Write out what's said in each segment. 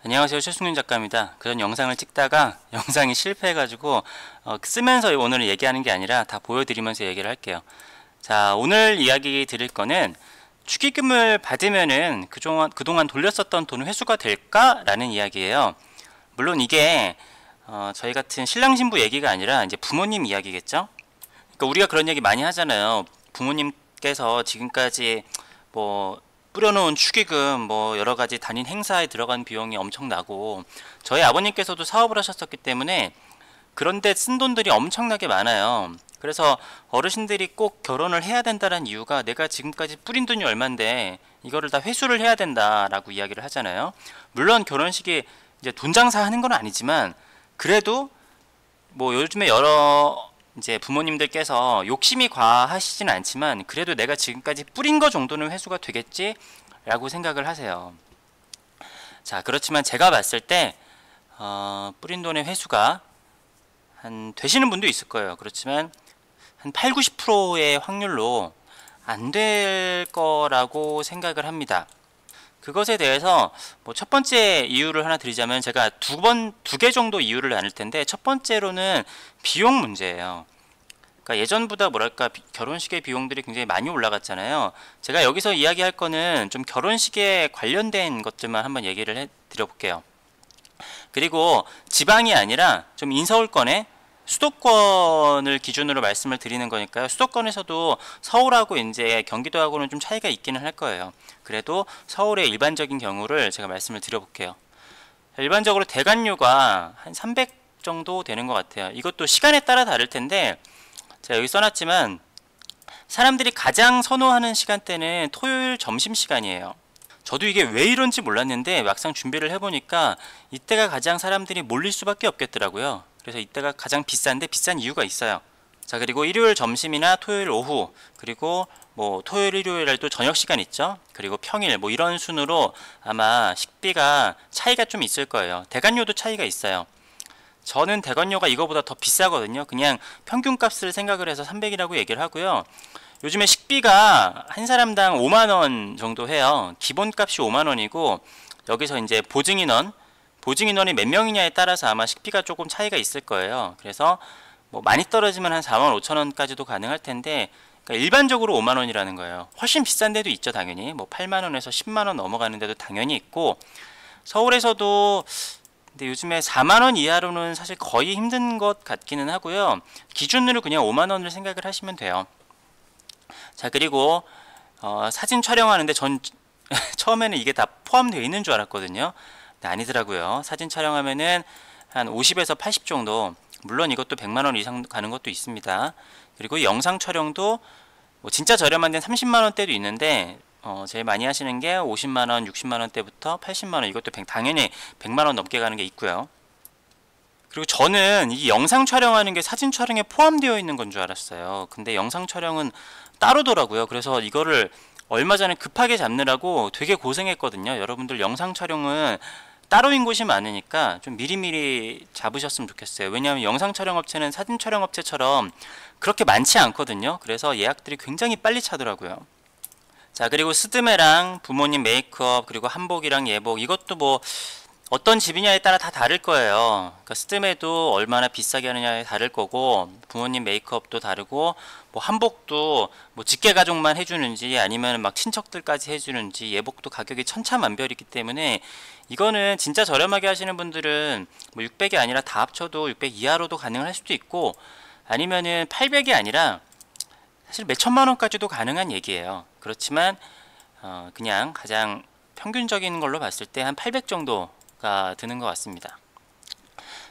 안녕하세요, 최승윤 작가입니다. 그전 영상을 찍다가 영상이 실패해가지고 쓰면서 오늘 얘기하는 게 아니라 다 보여드리면서 얘기를 할게요. 자, 오늘 이야기 드릴 거는 축의금을 받으면은 그동안 돌렸었던 돈 회수가 될까라는 이야기예요. 물론 이게 저희 같은 신랑 신부 얘기가 아니라 이제 부모님 이야기겠죠. 그러니까 우리가 그런 얘기 많이 하잖아요. 부모님께서 지금까지 뭐 뿌려놓은 축의금, 뭐 여러가지 단인 행사에 들어간 비용이 엄청나고, 저희 아버님께서도 사업을 하셨었기 때문에 그런데 쓴 돈들이 엄청나게 많아요. 그래서 어르신들이 꼭 결혼을 해야 된다는 이유가 내가 지금까지 뿌린 돈이 얼만데 이거를 다 회수를 해야 된다라고 이야기를 하잖아요. 물론 결혼식이 이제 돈 장사하는 건 아니지만, 그래도 뭐 요즘에 여러 이제 부모님들께서 욕심이 과하시진 않지만 그래도 내가 지금까지 뿌린 거 정도는 회수가 되겠지 라고 생각을 하세요. 자, 그렇지만 제가 봤을 때 뿌린 돈의 회수가 한 되시는 분도 있을 거예요. 그렇지만 한 8, 90%의 확률로 안 될 거라고 생각을 합니다. 그것에 대해서 뭐 첫 번째 이유를 하나 드리자면, 제가 두 개 정도 이유를 나눌 텐데, 첫 번째로는 비용 문제예요. 그러니까 예전보다 뭐랄까 결혼식의 비용들이 굉장히 많이 올라갔잖아요. 제가 여기서 이야기할 거는 좀 결혼식에 관련된 것들만 한번 얘기를 해 드려볼게요. 그리고 지방이 아니라 좀 인서울권에 수도권을 기준으로 말씀을 드리는 거니까요. 수도권에서도 서울하고 이제 경기도하고는 좀 차이가 있기는 할 거예요. 그래도 서울의 일반적인 경우를 제가 말씀을 드려볼게요. 일반적으로 대관료가 한 300 정도 되는 것 같아요. 이것도 시간에 따라 다를 텐데, 제가 여기 써놨지만 사람들이 가장 선호하는 시간대는 토요일 점심시간이에요. 저도 이게 왜 이런지 몰랐는데 막상 준비를 해보니까 이때가 가장 사람들이 몰릴 수밖에 없겠더라고요. 그래서 이때가 가장 비싼데, 비싼 이유가 있어요. 자, 그리고 일요일 점심이나 토요일 오후, 그리고 뭐 토요일 일요일에도 저녁 시간 있죠. 그리고 평일 뭐 이런 순으로 아마 식비가 차이가 좀 있을 거예요. 대관료도 차이가 있어요. 저는 대관료가 이거보다 더 비싸거든요. 그냥 평균값을 생각을 해서 300이라고 얘기를 하고요. 요즘에 식비가 한 사람당 5만원 정도 해요. 기본값이 5만원이고 여기서 이제 보증인원이 몇 명이냐에 따라서 아마 식비가 조금 차이가 있을 거예요. 그래서 뭐 많이 떨어지면 한 4만 5천원까지도 가능할 텐데, 그러니까 일반적으로 5만원이라는 거예요. 훨씬 비싼 데도 있죠, 당연히. 뭐 8만원에서 10만원 넘어가는 데도 당연히 있고, 서울에서도 근데 요즘에 4만원 이하로는 사실 거의 힘든 것 같기는 하고요. 기준으로 그냥 5만원을 생각을 하시면 돼요. 자, 그리고 사진 촬영하는데 전 처음에는 이게 다 포함되어 있는 줄 알았거든요. 근데 아니더라고요. 사진 촬영하면은 한 50에서 80 정도, 물론 이것도 100만원 이상 가는 것도 있습니다. 그리고 영상 촬영도 뭐 진짜 저렴한 데는 30만원대도 있는데 제일 많이 하시는 게 50만원, 60만원대부터 80만원, 이것도 당연히 100만원 넘게 가는 게 있고요. 그리고 저는 이 영상 촬영하는 게 사진 촬영에 포함되어 있는 건 줄 알았어요. 근데 영상 촬영은 따로더라고요. 그래서 이거를 얼마 전에 급하게 잡느라고 되게 고생했거든요. 여러분들 영상 촬영은 따로인 곳이 많으니까 좀 미리미리 잡으셨으면 좋겠어요. 왜냐하면 영상 촬영 업체는 사진 촬영 업체처럼 그렇게 많지 않거든요. 그래서 예약들이 굉장히 빨리 차더라고요. 자, 그리고 스드메랑 부모님 메이크업, 그리고 한복이랑 예복, 이것도 뭐 어떤 집이냐에 따라 다 다를 거예요. 그러니까 스드메도 얼마나 비싸게 하느냐에 다를 거고, 부모님 메이크업도 다르고, 뭐 한복도 뭐 직계 가족만 해주는지 아니면 막 친척들까지 해주는지, 예복도 가격이 천차만별이기 때문에 이거는 진짜 저렴하게 하시는 분들은 뭐 600이 아니라 다 합쳐도 600 이하로도 가능할 수도 있고, 아니면은 800이 아니라 사실 몇 천만 원까지도 가능한 얘기예요. 그렇지만 그냥 가장 평균적인 걸로 봤을 때 한 800 정도가 드는 것 같습니다.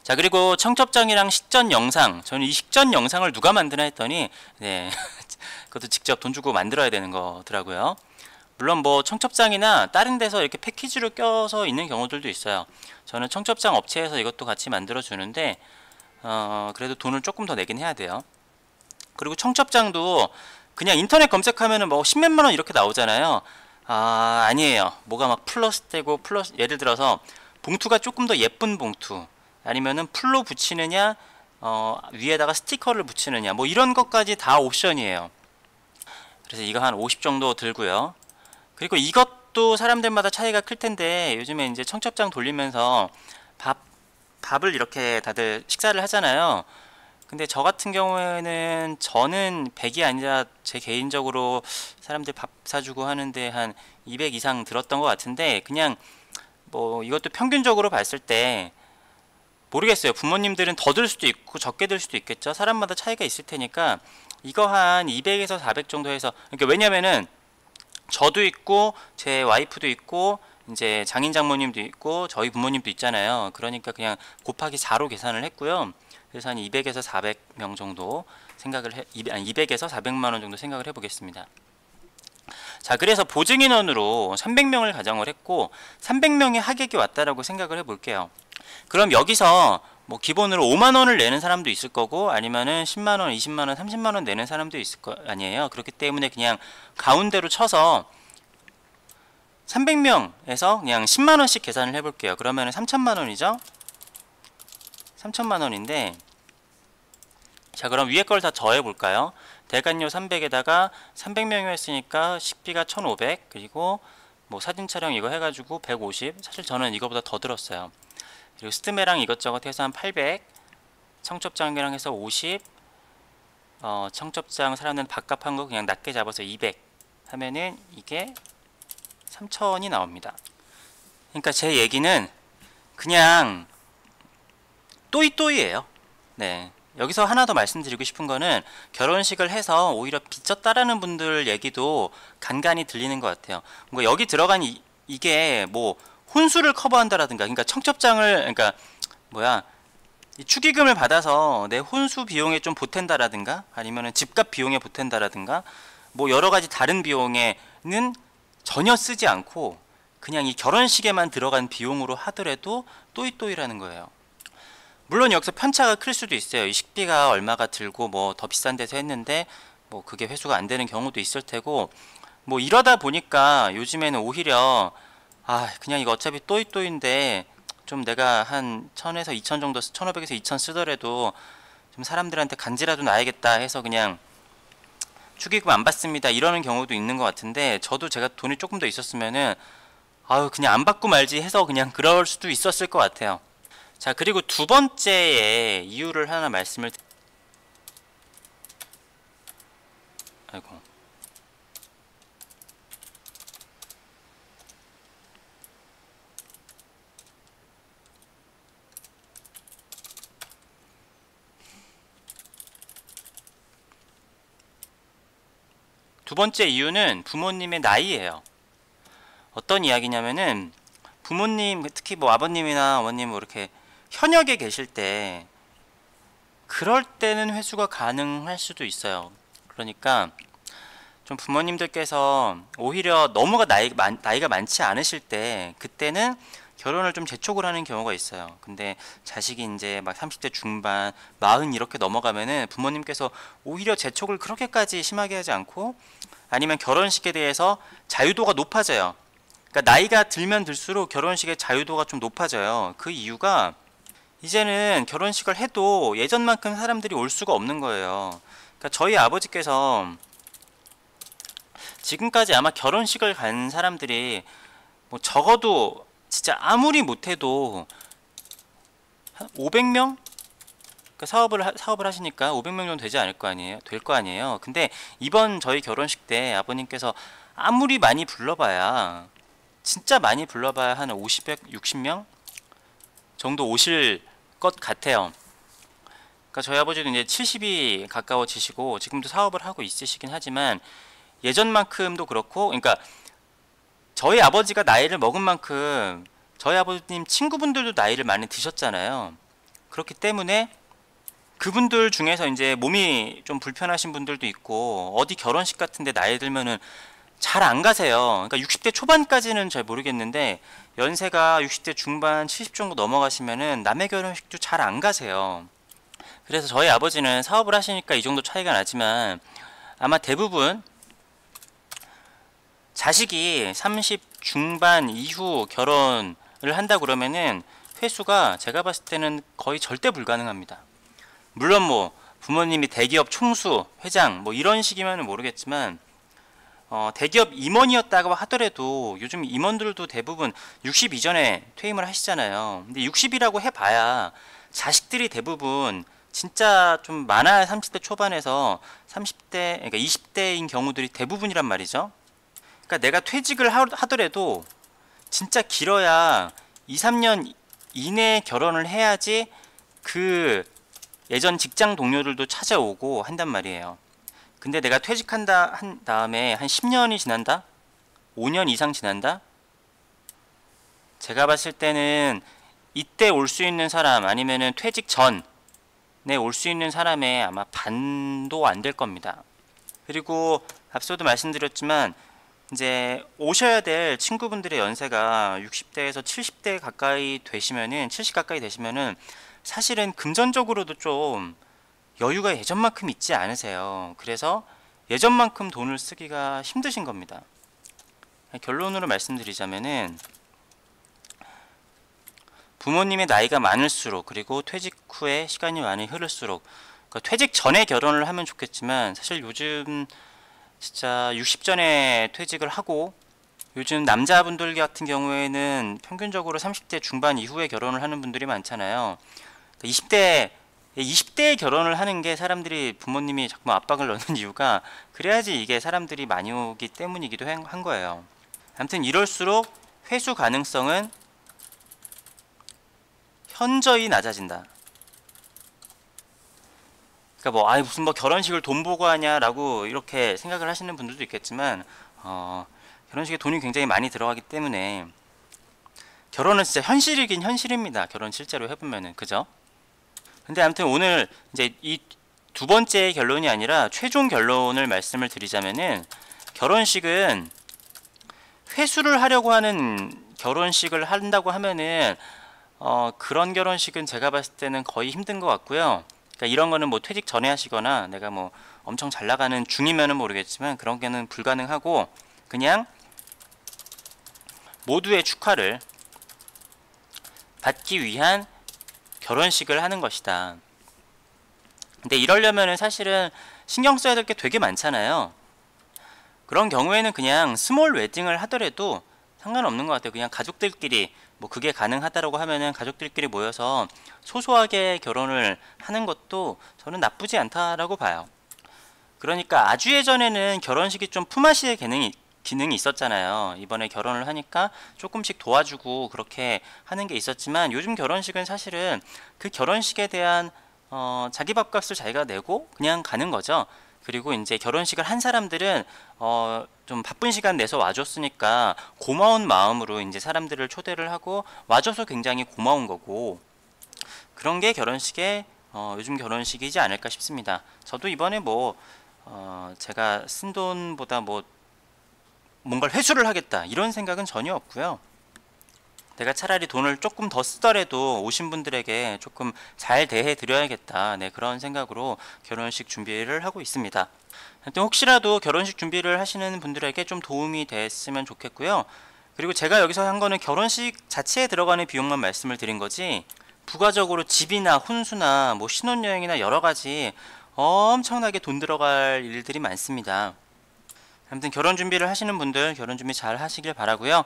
자, 그리고 청첩장이랑 식전 영상, 저는 이 식전 영상을 누가 만드나 했더니 그것도 직접 돈 주고 만들어야 되는 거더라고요. 물론 뭐 청첩장이나 다른 데서 이렇게 패키지로 껴서 있는 경우들도 있어요. 저는 청첩장 업체에서 이것도 같이 만들어 주는데 그래도 돈을 조금 더 내긴 해야 돼요. 그리고 청첩장도 그냥 인터넷 검색하면은 뭐 10몇만 원 이렇게 나오잖아요. 아니에요. 뭐가 막 플러스 되고, 예를 들어서 봉투가 조금 더 예쁜 봉투, 아니면은 풀로 붙이느냐, 위에다가 스티커를 붙이느냐, 뭐 이런 것까지 다 옵션이에요. 그래서 이거 한 50 정도 들고요. 그리고 이것 이것도 사람들마다 차이가 클 텐데 요즘에 이제 청첩장 돌리면서 밥을 이렇게 다들 식사를 하잖아요. 근데 저 같은 경우에는 저는 100이 아니라 제 개인적으로 사람들 밥 사주고 하는데 한 200 이상 들었던 것 같은데, 그냥 뭐 이것도 평균적으로 봤을 때 모르겠어요. 부모님들은 더 들 수도 있고 적게 들 수도 있겠죠. 사람마다 차이가 있을 테니까 이거 한 200에서 400 정도 해서, 그러니까 왜냐면은 저도 있고 제 와이프도 있고 이제 장인 장모님도 있고 저희 부모님도 있잖아요. 그러니까 그냥 곱하기 4로 계산을 했고요. 그래서 한 200에서 400명 정도 생각을 200에서 400만 원 정도 생각을 해 보겠습니다. 자, 그래서 보증 인원으로 300명을 가정을 했고 300명의 하객이 왔다라고 생각을 해 볼게요. 그럼 여기서 뭐 기본으로 5만 원을 내는 사람도 있을 거고 아니면은 10만 원, 20만 원, 30만 원 내는 사람도 있을 거 아니에요. 그렇기 때문에 그냥 가운데로 쳐서 300명에서 그냥 10만 원씩 계산을 해 볼게요. 그러면은 3천만 원이죠. 3천만 원인데, 자, 그럼 위에 걸 다 더해 볼까요? 대관료 300에다가 300명이었으니까 식비가 1,500, 그리고 뭐 사진 촬영 이거 해가지고 150. 사실 저는 이거보다 더 들었어요. 그리고 스드메랑 이것저것 해서 한 800, 청첩장이랑 해서 50, 청첩장 사람들은 밥값 한 거 그냥 낮게 잡아서 200 하면은 이게 3,000이 나옵니다. 그러니까 제 얘기는 그냥 또이또이예요. 네. 여기서 하나 더 말씀드리고 싶은 거는 결혼식을 해서 오히려 빚졌다라는 분들 얘기도 간간히 들리는 것 같아요. 뭔가 여기 들어간 이게 뭐 혼수를 커버한다라든가, 그러니까 청첩장을, 그러니까 뭐야, 이 축의금을 받아서 내 혼수 비용에 좀 보탠다라든가 아니면은 집값 비용에 보탠다라든가 뭐 여러 가지 다른 비용에는 전혀 쓰지 않고 그냥 이 결혼식에만 들어간 비용으로 하더라도 또이또이라는 거예요. 물론 여기서 편차가 클 수도 있어요. 이 식비가 얼마가 들고 뭐 더 비싼 데서 했는데 뭐 그게 회수가 안 되는 경우도 있을 테고, 뭐 이러다 보니까 요즘에는 오히려 그냥 이거 어차피 또이또이인데 좀 내가 한 1000에서 2000 정도, 1500에서 2000 쓰더라도 좀 사람들한테 간지라도 나야겠다 해서 그냥 축의금 안 받습니다 이러는 경우도 있는 것 같은데, 저도 제가 돈이 조금 더 있었으면은 그냥 안 받고 말지 해서 그냥 그럴 수도 있었을 것 같아요. 자, 그리고 두 번째의 이유를 하나 아이고. 두 번째 이유는 부모님의 나이예요. 어떤 이야기냐면은 부모님, 특히 뭐 아버님이나 어머님 뭐 이렇게 현역에 계실 때 그럴 때는 회수가 가능할 수도 있어요. 그러니까 좀 부모님들께서 오히려 너무가 나이가 많지 않으실 때 그때는 결혼을 좀 재촉을 하는 경우가 있어요. 근데 자식이 이제 막 30대 중반, 40 이렇게 넘어가면은 부모님께서 오히려 재촉을 그렇게까지 심하게 하지 않고, 아니면 결혼식에 대해서 자유도가 높아져요. 그러니까 나이가 들면 들수록 결혼식의 자유도가 좀 높아져요. 그 이유가 이제는 결혼식을 해도 예전만큼 사람들이 올 수가 없는 거예요. 그러니까 저희 아버지께서 지금까지 아마 결혼식을 간 사람들이 뭐 적어도 진짜 아무리 못해도 한 500명? 그러니까 사업을 하시니까 500명 정도 되지 않을 거 아니에요? 될 거 아니에요? 근데 이번 저희 결혼식 때 아버님께서 아무리 많이 불러봐야, 진짜 많이 불러봐야 한 50, 60명 정도 오실 것 같아요. 그러니까 저희 아버지도 이제 70이 가까워지시고 지금도 사업을 하고 있으시긴 하지만 예전만큼도 그렇고, 그러니까 저희 아버지가 나이를 먹은 만큼 저희 아버님 친구분들도 나이를 많이 드셨잖아요. 그렇기 때문에 그분들 중에서 이제 몸이 좀 불편하신 분들도 있고 어디 결혼식 같은데 나이 들면은 잘 안 가세요. 그러니까 60대 초반까지는 잘 모르겠는데 연세가 60대 중반 70 정도 넘어가시면은 남의 결혼식도 잘 안 가세요. 그래서 저희 아버지는 사업을 하시니까 이 정도 차이가 나지만 아마 대부분 자식이 30 중반 이후 결혼을 한다 그러면은 회수가 제가 봤을 때는 거의 절대 불가능합니다. 물론 뭐 부모님이 대기업 총수, 회장 뭐 이런 식이면 모르겠지만 대기업 임원이었다고 하더라도 요즘 임원들도 대부분 60 이전에 퇴임을 하시잖아요. 근데 60이라고 해봐야 자식들이 대부분 진짜 좀 많아야 30대 초반에서 30대, 그러니까 20대인 경우들이 대부분이란 말이죠. 그러니까 내가 퇴직을 하더라도 진짜 길어야 2, 3년 이내에 결혼을 해야지 그 예전 직장 동료들도 찾아오고 한단 말이에요. 근데 내가 퇴직한다 한 다음에 한 10년이 지난다? 5년 이상 지난다? 제가 봤을 때는 이때 올 수 있는 사람 아니면은 퇴직 전에 올 수 있는 사람의 아마 반도 안 될 겁니다. 그리고 앞서도 말씀드렸지만 이제 오셔야 될 친구분들의 연세가 60대에서 70대 가까이 되시면은 70 가까이 되시면은 사실은 금전적으로도 좀 여유가 예전만큼 있지 않으세요. 그래서 예전만큼 돈을 쓰기가 힘드신 겁니다. 결론으로 말씀드리자면은 부모님의 나이가 많을수록 그리고 퇴직 후에 시간이 많이 흐를수록 그러니까 퇴직 전에 결혼을 하면 좋겠지만 사실 요즘 진짜 60 전에 퇴직을 하고 요즘 남자분들 같은 경우에는 평균적으로 30대 중반 이후에 결혼을 하는 분들이 많잖아요. 20대에 결혼을 하는 게 사람들이 부모님이 자꾸 압박을 넣는 이유가 그래야지 이게 사람들이 많이 오기 때문이기도 한 거예요. 아무튼 이럴수록 회수 가능성은 현저히 낮아진다. 그러니까 뭐 무슨 뭐 결혼식을 돈 보고 하냐라고 이렇게 생각을 하시는 분들도 있겠지만 결혼식에 돈이 굉장히 많이 들어가기 때문에 결혼은 진짜 현실이긴 현실입니다. 결혼 실제로 해보면은 그죠? 근데 아무튼 오늘 이제 이 두 번째 결론이 아니라 최종 결론을 말씀을 드리자면은 결혼식은 회수를 하려고 하는 결혼식을 한다고 하면은 그런 결혼식은 제가 봤을 때는 거의 힘든 것 같고요. 그러니까 이런 거는 뭐 퇴직 전에 하시거나 내가 뭐 엄청 잘 나가는 중이면은 모르겠지만 그런 게는 불가능하고 그냥 모두의 축하를 받기 위한 결혼식을 하는 것이다. 근데 이러려면은 사실은 신경 써야 될 게 되게 많잖아요. 그런 경우에는 그냥 스몰 웨딩을 하더라도 상관없는 것 같아요. 그냥 가족들끼리 뭐 그게 가능하다라고 하면은 가족들끼리 모여서 소소하게 결혼을 하는 것도 저는 나쁘지 않다라고 봐요. 그러니까 아주 예전에는 결혼식이 좀 품앗이의 기능이 있었잖아요. 이번에 결혼을 하니까 조금씩 도와주고 그렇게 하는 게 있었지만 요즘 결혼식은 사실은 그 결혼식에 대한 자기 밥값을 자기가 내고 그냥 가는 거죠. 그리고 이제 결혼식을 한 사람들은 좀 바쁜 시간 내서 와줬으니까 고마운 마음으로 이제 사람들을 초대를 하고 와줘서 굉장히 고마운 거고 그런 게 결혼식의 요즘 결혼식이지 않을까 싶습니다. 저도 이번에 뭐 제가 쓴 돈보다 뭐 뭔가를 회수를 하겠다 이런 생각은 전혀 없고요. 내가 차라리 돈을 조금 더 쓰더라도 오신 분들에게 조금 잘 대해 드려야겠다 그런 생각으로 결혼식 준비를 하고 있습니다. 하여튼 혹시라도 결혼식 준비를 하시는 분들에게 좀 도움이 됐으면 좋겠고요. 그리고 제가 여기서 한 거는 결혼식 자체에 들어가는 비용만 말씀을 드린 거지 부가적으로 집이나 혼수나 뭐 신혼여행이나 여러 가지 엄청나게 돈 들어갈 일들이 많습니다. 아무튼 결혼 준비를 하시는 분들 결혼 준비 잘 하시길 바라고요.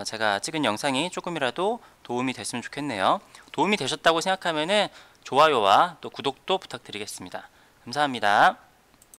제가 찍은 영상이 조금이라도 도움이 됐으면 좋겠네요. 도움이 되셨다고 생각하면은 좋아요와 또 구독도 부탁드리겠습니다. 감사합니다.